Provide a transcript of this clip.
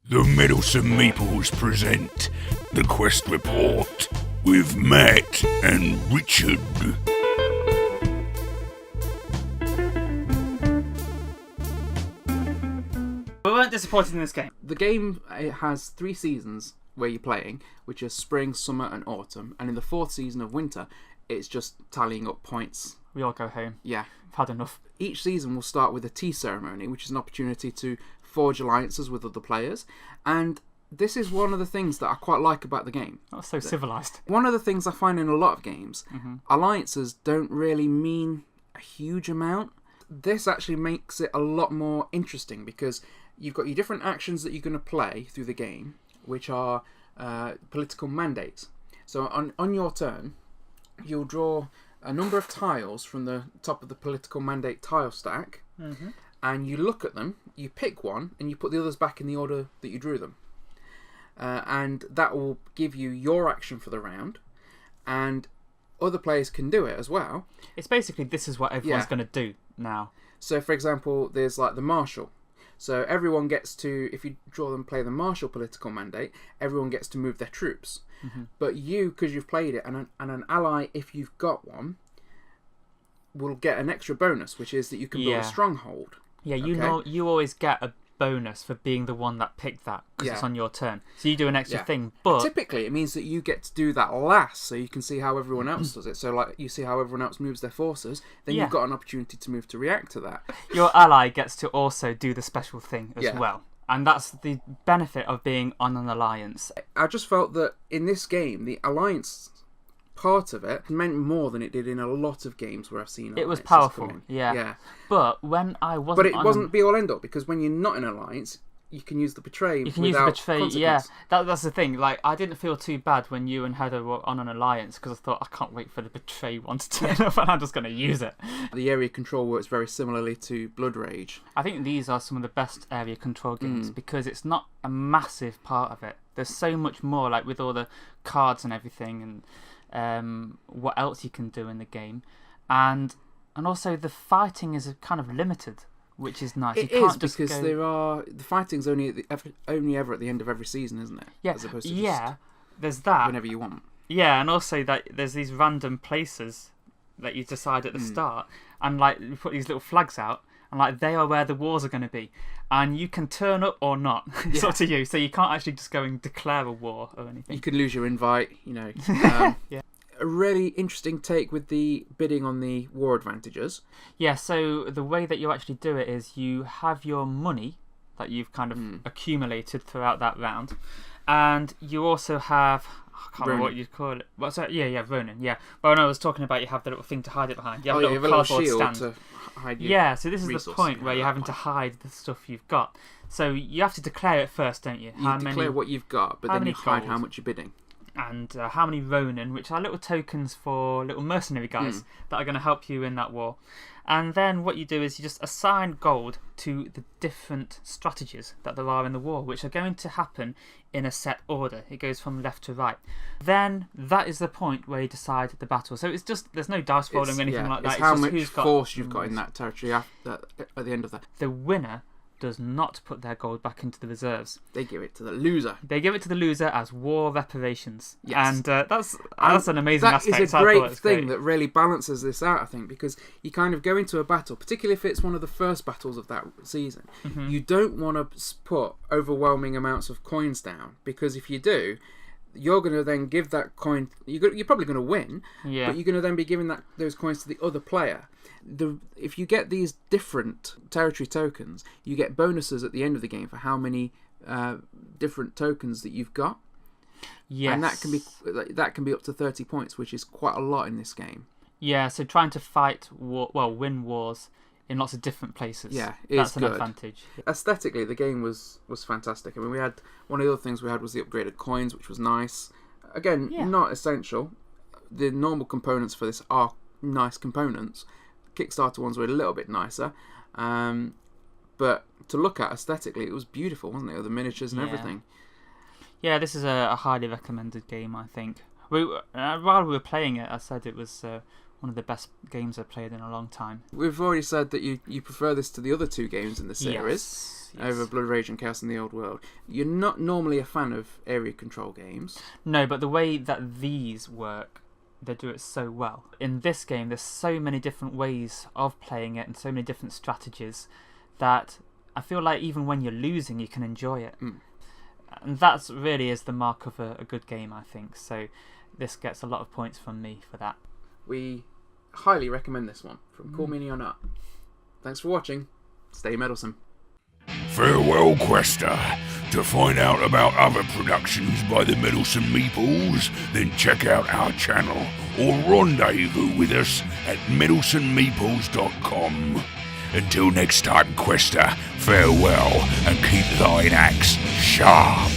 The Meddlesome Meeples present the Quest Report with Matt and Richard. We weren't disappointed in this game. The game, it has 3 seasons where you're playing, which are spring, summer and autumn, and in the 4th season of winter it's just tallying up points. We all go home. Yeah. I've had enough. Each season will start with a tea ceremony, which is an opportunity to forge alliances with other players, and this is one of the things that I quite like about the game. Not so civilised. One of the things I find in a lot of games, alliances don't really mean a huge amount. This actually makes it a lot more interesting because you've got your different actions that you're going to play through the game, which are political mandates. So on your turn, you'll draw a number of tiles from the top of the political mandate tile stack, and you look at them, you pick one, and you put the others back in the order that you drew them. And that will give you your action for the round, and other players can do it as well. It's basically this is what everyone's going to do now. So, for example, there's like the marshal. So everyone gets to, if you draw them play the marshal political mandate, everyone gets to move their troops. But you, because you've played it, and an ally, if you've got one, will get an extra bonus, which is that you can build a stronghold. Yeah, you always get a bonus for being the one that picked that because it's on your turn. So you do an extra thing, but typically it means that you get to do that last, so you can see how everyone else does it. So like you see how everyone else moves their forces, then you've got an opportunity to move to react to that. Your ally gets to also do the special thing as well. And that's the benefit of being on an alliance. I just felt that in this game, the alliance part of it meant more than it did in a lot of games where I've seen it was powerful, yeah. But when I wasn't, but it wasn't be all end all, because when you're not in an alliance, you can use the betray. You can use the betray, That's the thing. Like, I didn't feel too bad when you and Heather were on an alliance because I thought I can't wait for the betray one to turn up, and I'm just going to use it. The area control works very similarly to Blood Rage. I think these are some of the best area control games because it's not a massive part of it. There's so much more, like with all the cards and everything, and what else you can do in the game, and also the fighting is kind of limited, which is nice. It is, because the fighting's only ever at the end of every season, isn't it? Yeah, as opposed to there's that whenever you want. Yeah, and also that there's these random places that you decide at the start, and like you put these little flags out, and like they are where the wars are going to be, and you can turn up or not. It's up to you. So you can't actually just go and declare a war or anything. You could lose your invite, you know. A really interesting take with the bidding on the war advantages. Yeah, so the way that you actually do it is you have your money that you've kind of accumulated throughout that round, and you also have, I can't remember what you call it. What's that? Yeah, Ronin. Yeah. Well, no, I was talking about you have the little thing to hide it behind. You have a little cardboard shield stand. To hide your so this is the point where you're having to hide the stuff you've got. So you have to declare it first, don't you? You declare what you've got, but then you hide how much you're bidding. And how many Ronin, which are little tokens for little mercenary guys that are going to help you in that war. And then what you do is you just assign gold to the different strategies that there are in the war, which are going to happen in a set order. It goes from left to right. Then that is the point where you decide the battle. So it's just, there's no dice rolling or anything like that. It's how much force you've got in that territory at the end of that. The winner does not put their gold back into the reserves. They give it to the loser. They give it to the loser as war reparations. Yes. And that's an amazing aspect. That is a great thing that really balances this out, I think, because you kind of go into a battle, particularly if it's one of the first battles of that season. You don't want to put overwhelming amounts of coins down, because if you do, you're going to then give that coin. You're probably going to win, but you're going to then be giving those coins to the other player. If you get these different territory tokens, you get bonuses at the end of the game for how many different tokens that you've got. Yes, and that can be up to 30 points, which is quite a lot in this game. Yeah, so trying to win wars in lots of different places. Yeah, that's an advantage. Aesthetically, the game was fantastic. I mean, we had one of the other things we had was the upgraded coins, which was nice. Again, not essential. The normal components for this are nice components. Kickstarter ones were a little bit nicer, but to look at aesthetically, it was beautiful, wasn't it? The miniatures and everything. Yeah, this is a highly recommended game, I think. While we were playing it, I said it was one of the best games I've played in a long time. We've already said that you prefer this to the other 2 games in the series. over Blood Rage and Chaos in the Old World. You're not normally a fan of area control games. No, but the way that these work, they do it so well. In this game, there's so many different ways of playing it and so many different strategies that I feel like even when you're losing, you can enjoy it. And that really is the mark of a good game, I think. So this gets a lot of points from me for that. We highly recommend this one from Cool Meanie on Up. Thanks for watching. Stay meddlesome. Farewell, Quester. To find out about other productions by the Meddlesome Meeples, then check out our channel or rendezvous with us at meddlesomemeeples.com. Until next time, Quester, farewell and keep thine axe sharp.